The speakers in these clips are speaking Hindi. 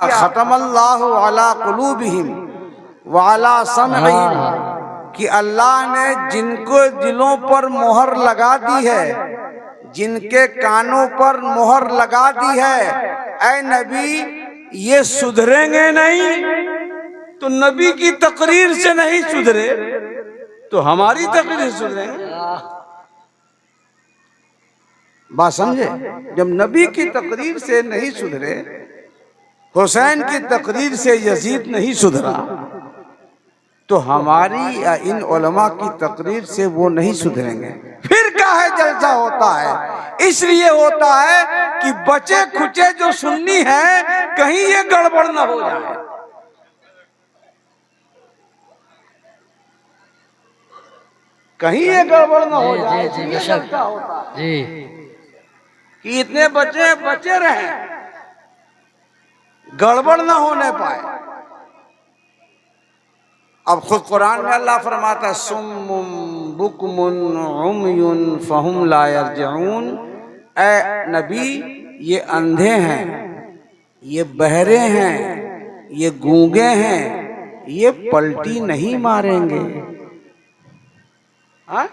खतमल्लाहु अला कुलूबिहिम व अला समइहिम, कि अल्लाह ने जिनको दिलों पर मोहर लगा दी है, जिनके कानों पर मोहर लगा दी है, ऐ नबी ये सुधरेंगे नहीं। तो नबी की तकरीर से नहीं सुधरे तो हमारी तकरीर से सुधरेंगे। बात समझे? जब नबी की तकरीर से नहीं सुधरे, हुसैन की तकरीर से यजीद नहीं सुधरा, तो हमारी या इन उलमा की तकरीर से वो नहीं सुधरेंगे। फिर काहे जलसा होता है? इसलिए होता है कि बचे खुचे जो सुन्नी हैं कहीं ये गड़बड़ न हो जाए। कहीं ये गड़बड़ न हो जाए। जी कि इतने बच्चे बचे रहे, गड़बड़ न होने पाए। अब खुद कुरान में अल्लाह फरमाता है सुम्मुम बुकमुन उम्युन फहुम ला यरजिऊन, ऐ नबी ये अंधे हैं, ये बहरे हैं, ये गूंगे हैं, ये पलटी नहीं मारेंगे। हा?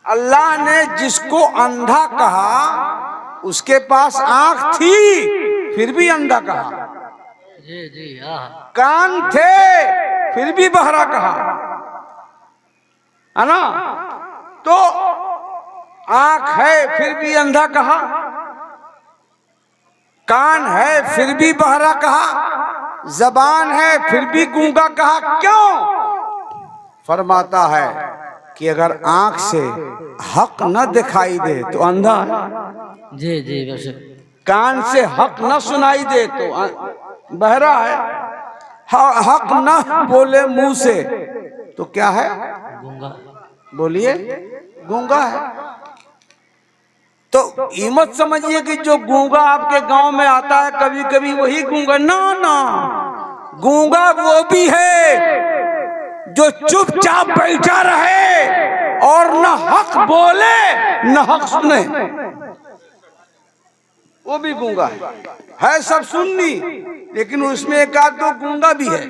अल्लाह ने जिसको अंधा कहा उसके पास आंख थी फिर भी अंधा कहा, जी जी कान थे फिर भी बहरा कहा, है ना? तो आंख है फिर भी अंधा कहा, कान है फिर भी बहरा कहा, जबान है फिर भी गूंगा कहा। क्यों? फरमाता है कि अगर आंख से हक न दिखाई दे तो अंधा है, जी जी बस। कान से हक न सुनाई दे तो बहरा है, हक न बोले मुंह से तो क्या है? गूंगा। बोलिए, गूंगा है। तो ये मत समझिए कि जो गूंगा आपके गांव में आता है कभी कभी वही गूंगा, ना ना, गूंगा वो भी है जो चुपचाप बैठा रहे और न हक बोले न हक सुने, वो भी गूंगा है सब सुन्नी, लेकिन उसमें एक आध दो गूंगा भी है,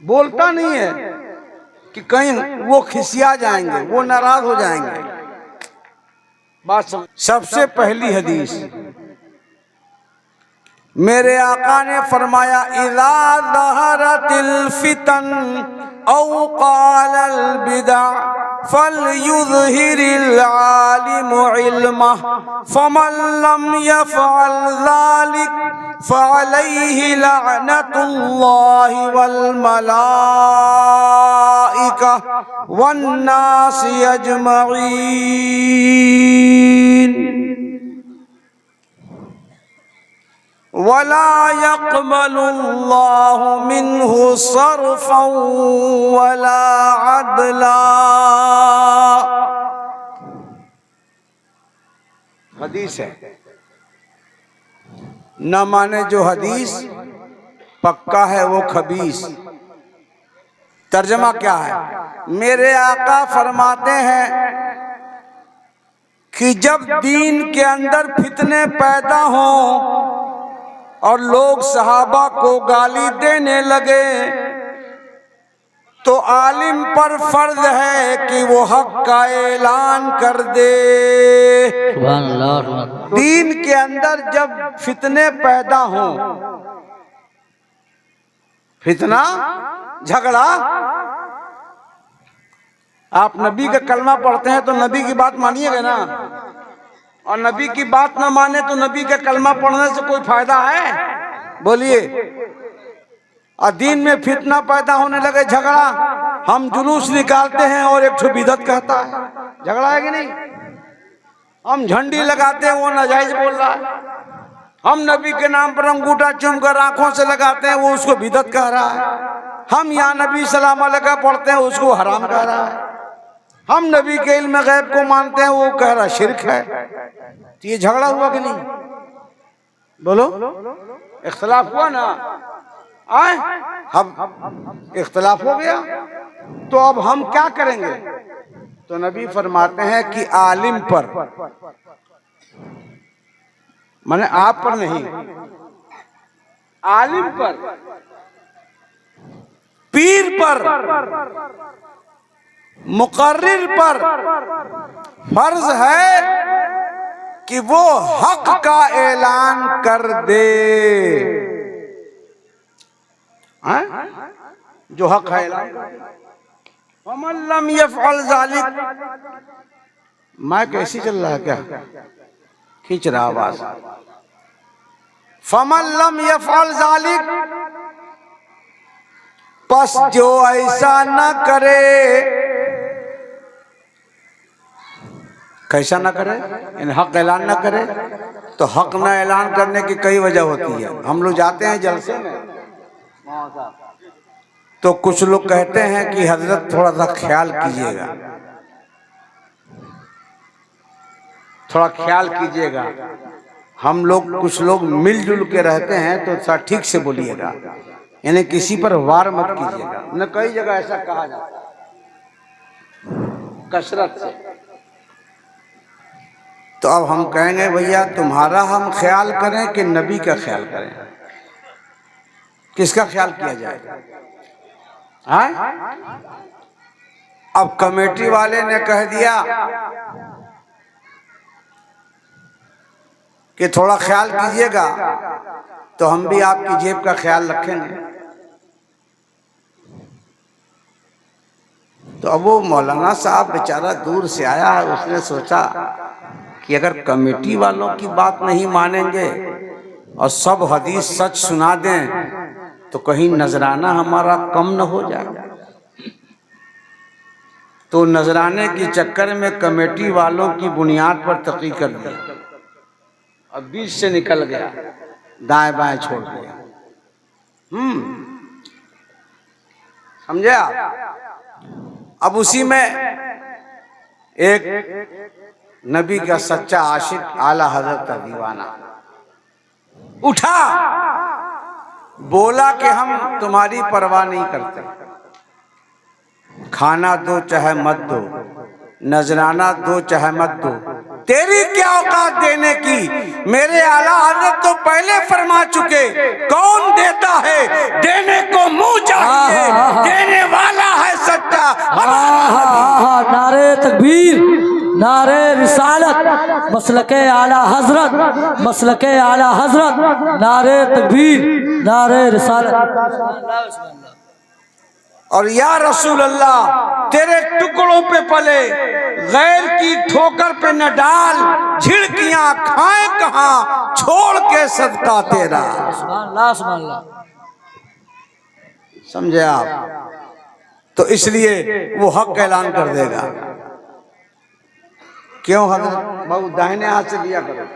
बोलता नहीं है कि कहीं वो खिसिया जाएंगे, वो नाराज हो जाएंगे। बात सबसे पहली हदीस मेरे आका ने फरमाया इज़ा ज़हरतिल फितन औ क़ालल बिदा फलयुज़हिरिल आलिमु इल्मह फमन लम यफ़अल ज़ालिक फ़अलैहि लअनतुल्लाहि वल मलाइका वन्नासि अजमईन वला यक़बलुल्लाहु मिन्हु सर्फ़न वला अदला। हदीस है, न माने जो हदीस पक्का है वो खबीस। तर्जमा क्या है? मेरे आका फरमाते हैं कि जब दीन के अंदर फितने पैदा हों और लोग सहाबा को गाली देने लगे तो आलिम पर फर्ज है कि वो हक का ऐलान कर दे। दीन के अंदर जब फितने पैदा हों, फितना झगड़ा, आप नबी का कलमा पढ़ते हैं तो नबी की बात मानिएगा ना, और नबी की बात ना माने तो नबी का कलमा पढ़ने से कोई फायदा है? बोलिए। और दीन में फितना पैदा होने लगे, झगड़ा, हम जुलूस निकालते हैं और एक ठो बिदअत कहता है, झगड़ा है कि नहीं? हम झंडी लगाते हैं वो नाजायज बोल रहा है, हम नबी के नाम पर अंगूठा चूमकर आंखों से लगाते हैं वो उसको बिदअत कह रहा है, हम या नबी सलाम अलैका पढ़ते हैं उसको हराम कह रहा है, हम नबी के इल्म गैब को मानते हैं वो कह रहा शिरक है। तो ये झगड़ा हुआ कि नहीं? बोलो, इख्तलाफ हुआ ना? आए अब इख्तलाफ हो गया तो अब हम क्या करेंगे? तो नबी फरमाते हैं कि आलिम पर माने आप पर नहीं, आलिम पर, पीर पर, मुकर्रिर पर फर्ज है कि वो हक का ऐलान कर दे। हाँ? जो हक है ऐलान कर दे। फमन लम यफ़अल ज़ालिक, माइक ऐसी चल रहा है क्या? खींच रहा आवाज। फमन लम यफ़अल ज़ालिक, बस जो ऐसा न करे, कैसा ना करे, इन हक ऐलान ना करे। तो हक ना ऐलान करने की कई वजह होती है। हम लोग जाते हैं जलसे में, तो कुछ लोग कहते हैं कि हजरत थोड़ा सा ख्याल कीजिएगा, थोड़ा ख्याल कीजिएगा। हम लोग कुछ लोग मिलजुल के रहते हैं तो थोड़ा ठीक से बोलिएगा, यानी किसी पर वार मत कीजिएगा। न कई जगह ऐसा कहा जाता है कसरत से। तो अब हम कहेंगे भैया तुम्हारा हम ख्याल करें कि नबी का ख्याल करें? किसका ख्याल किया जाए? हाँ? अब कमेटी वाले ने कह दिया कि थोड़ा ख्याल कीजिएगा, तो हम भी आपकी जेब का ख्याल रखेंगे। तो अब वो मौलाना साहब बेचारा दूर से आया है, उसने सोचा कि अगर कमेटी वालों की बात नहीं मानेंगे और सब हदीस सच सुना दें तो कहीं नजराना हमारा कम न हो जाए। तो नजराने के चक्कर में कमेटी वालों की बुनियाद पर तक़ी कर दी, अब बीच से निकल गया, दाएं बाएं छोड़ दिया। समझे आप? अब उसी में एक नबी का सच्चा आशिक आला हजरत का दीवाना उठा, बोला कि हम तुम्हारी परवाह नहीं करते, खाना दो चाहे मत दो, नजराना दो चाहे मत दो, तेरी क्या औकात देने की? मेरे आला हजरत तो पहले फरमा चुके, कौन देता है देने को मुंह चाहिए, देने वाला है सच्चा हमारा। नारे तकबीर, नारे रिसालत, मसलके आला हजरत, मसलके आला हजरत, नारे तकबीर, नारे रिसालत। और या रसूल अल्लाह तेरे टुकड़ों पे पले, गैर की ठोकर पे न डाल, झिड़कियां खाए कहां, छोड़ के सदका तेरा। समझे आप? तो इसलिए वो हक ऐलान कर देगा। क्यों हजरत बाबू दाहिने हाथ से दिया करो।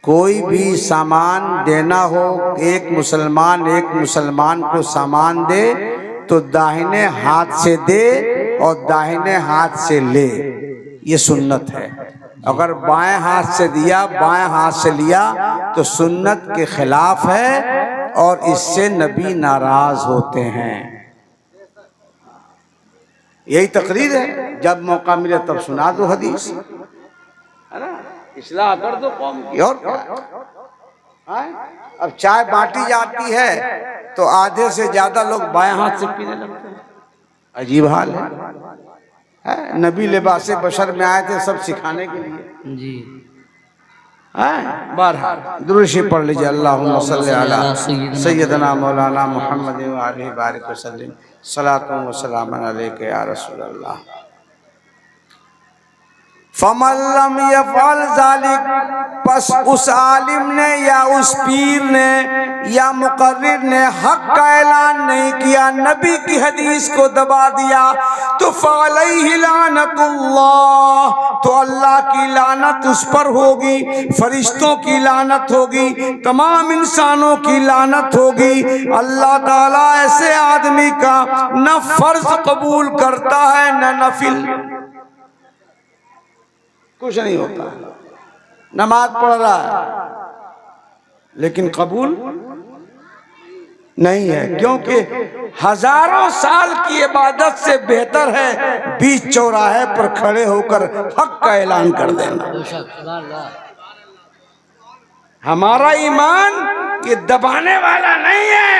कोई भी सामान देना हो, एक मुसलमान को सामान दे तो दाहिने हाथ से दे और दाहिने हाथ से ले, ये सुन्नत है। अगर बाएं हाथ से दिया, बाएं हाथ से लिया तो सुन्नत के खिलाफ है और इससे नबी नाराज होते हैं। यही तकरीर है, जब मौका मिले तब सुना दो हदीस, है ना, इस्लाह कर दो कौम की। और क्या? अब चाय बांटी जाती है तो आधे से ज्यादा लोग बाएं हाथ से पीने लगते हैं। अजीब हाल है? नबी लिबासे बशर में आए थे सब सिखाने के लिए जी। बहरहाल दुरूद पढ़ लीजिए, अल्लाहुम्मा सल्ली अला सय्यदना मौलाना मुहम्मद व आलिहि बारिक वसल्लम, सलातु व सलामुन अलैका या रसूल अल्लाह। फमन लम यफ़अल ज़ालिक, बस उस आलिम ने या उस पीर ने या मुकर्रिर ने हक का ऐलान नहीं किया, नबी की हदीस को दबा दिया, तो फ़अलैहि लानतुल्लाह, तो अल्लाह की लानत उस पर होगी, फरिश्तों की लानत होगी, तमाम इंसानों की लानत होगी। अल्लाह ताला ऐसे आदमी का न फर्ज कबूल करता है न नफिल, कुछ नहीं होता। नमाज पढ़ रहा है लेकिन कबूल नहीं है, क्योंकि हजारों साल की इबादत से बेहतर है बीच चौराहे पर खड़े होकर हक का ऐलान कर देना। हमारा ईमान ये दबाने वाला नहीं है।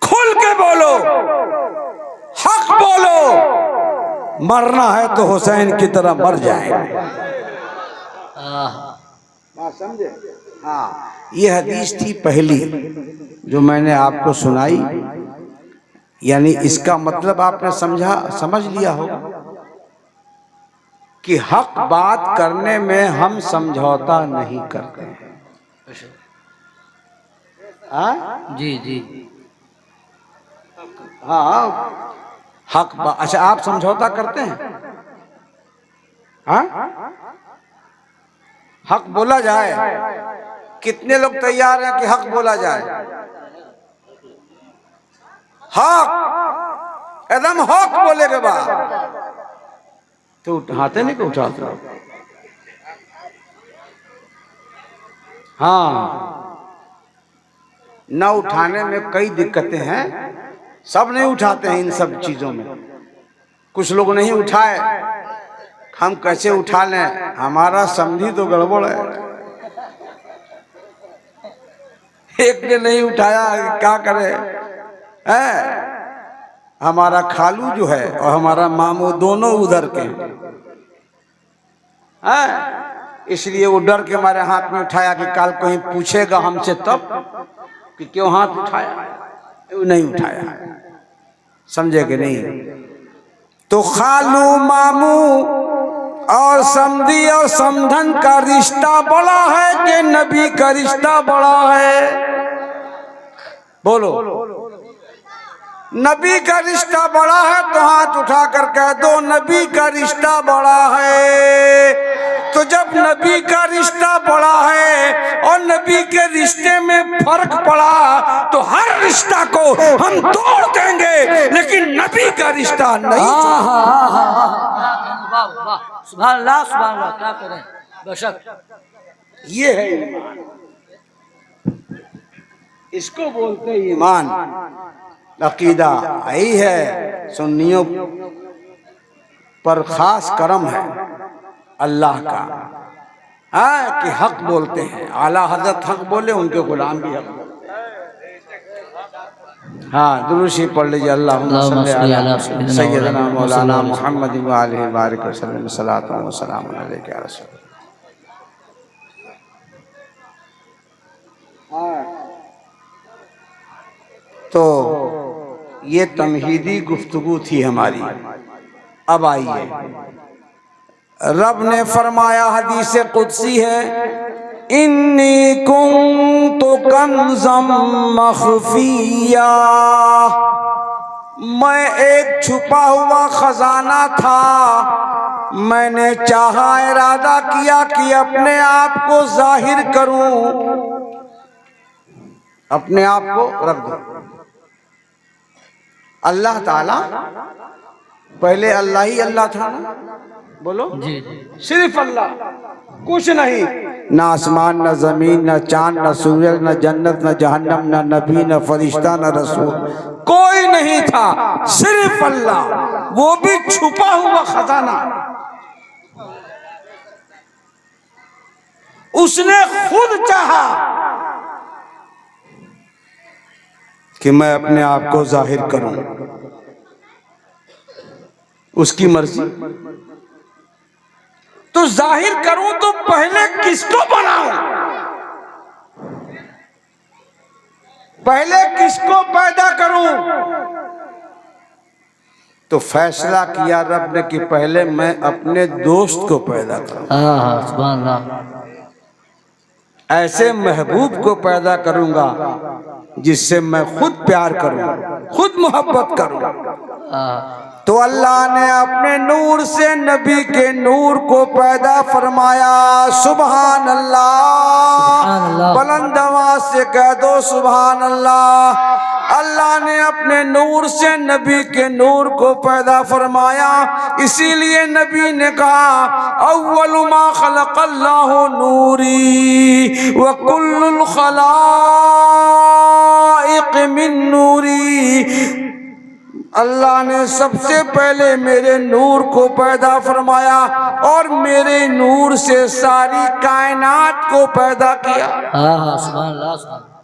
खुल के बोलो, हक बोलो। मरना है तो हुसैन की तरह मर जाएंगे। बात समझे? हाँ, ये हदीस थी पहली जो मैंने आपको सुनाई। यानी इसका मतलब आपने समझ लिया हो कि हक बात करने में हम समझौता नहीं करते हैं। जी जी। हाँ, हक बात। अच्छा, आप समझौता करते हैं? हाँ, हक बोला जाए। कितने लोग तैयार हैं कि हक बोला जाए? हक, एकदम हक बोले के बाद तो उठाते नहीं, को उठाते। हाँ, न उठाने में कई दिक्कतें हैं। सब नहीं उठाते हैं इन सब चीजों में। कुछ लोग नहीं उठाए, हम कैसे उठा लें? हमारा समझी तो गड़बड़ है। एक ने नहीं उठाया, क्या करे? हमारा खालू जो है और हमारा मामू दोनों उधर के हैं, इसलिए वो डर के हमारे हाथ में उठाया कि कल कोई पूछेगा हमसे तब कि क्यों हाथ उठाया। वो नहीं उठाया, समझे कि नहीं? तो खालू, मामू और समधी और समधन का रिश्ता बड़ा है कि नबी का रिश्ता बड़ा है? बोलो। नबी का रिश्ता बड़ा है तो हाथ उठा कर कह दो नबी का रिश्ता बड़ा है। तो जब नबी का रिश्ता बड़ा है और नबी के रिश्ते में फर्क पड़ा तो हर रिश्ता को हम तोड़ देंगे, लेकिन नबी का रिश्ता नहीं। सुभान अल्लाह, सुभान अल्लाह। क्या करें, बेशक ये है ईमान। इसको बोलते ईमान। अकीदा यही है। सुन्नियों पर खास करम है अल्लाह का, कि हक बोलते हैं। आला हजरत हक बोले, उनके गुलाम भी हक बोले। हाँ, दुरूशी पढ़ लीजिए। अल्लाहुम्मा सल्ली अला सय्यदना मौलाना मुहम्मद व आलिहि बारिक वसल्लम सलातु व सलाम अलैका या रसूल। तो ये तमहीदी गुफ्तगू थी हमारी। अब आइए, रब ने फरमाया, हदीस कुदसी है, इन्नी कुन्तु कंज़म मख़फ़िया, मैं एक छुपा हुआ खजाना था। मैंने चाहा, इरादा किया कि अपने आप को जाहिर करूं, अपने आप को रख दो। अल्लाह ताला पहले अल्लाह ही अल्लाह था ना? बोलो जी। सिर्फ अल्लाह, कुछ नहीं। ना आसमान, न जमीन, न चांद, न सूरज, न जन्नत, न जहन्नम, न नबी, न फरिश्ता, न रसूल, कोई नहीं था, सिर्फ अल्लाह। वो भी छुपा हुआ खजाना। उसने खुद चाहा कि मैं अपने आप को जाहिर करूं, उसकी मर्जी। तो जाहिर करूं तो पहले किसको बनाऊं? पहले किसको पैदा करूं? तो फैसला किया रब ने कि पहले मैं अपने दोस्त को पैदा करूं। सुभान अल्लाह। ऐसे महबूब को पैदा करूंगा जिससे मैं खुद प्यार करूं, खुद मोहब्बत करूं। तो अल्लाह ने अपने नूर से नबी के नूर को पैदा फरमाया। सुभान अल्लाह। बुलंद आवाज से कह दो सुभान अल्लाह। अल्लाह ने अपने नूर से नबी के नूर को पैदा फरमाया। इसीलिए नबी ने कहा, अव्वलु मा खलक़ल्लाहु नूरी व कुल्लुल खलाइक़ मिन नूरी। अल्लाह ने सबसे पहले मेरे नूर को पैदा फरमाया और मेरे नूर से सारी कायनात को पैदा किया। हाँ हाँ सुभान अल्लाह सुभान अल्लाह।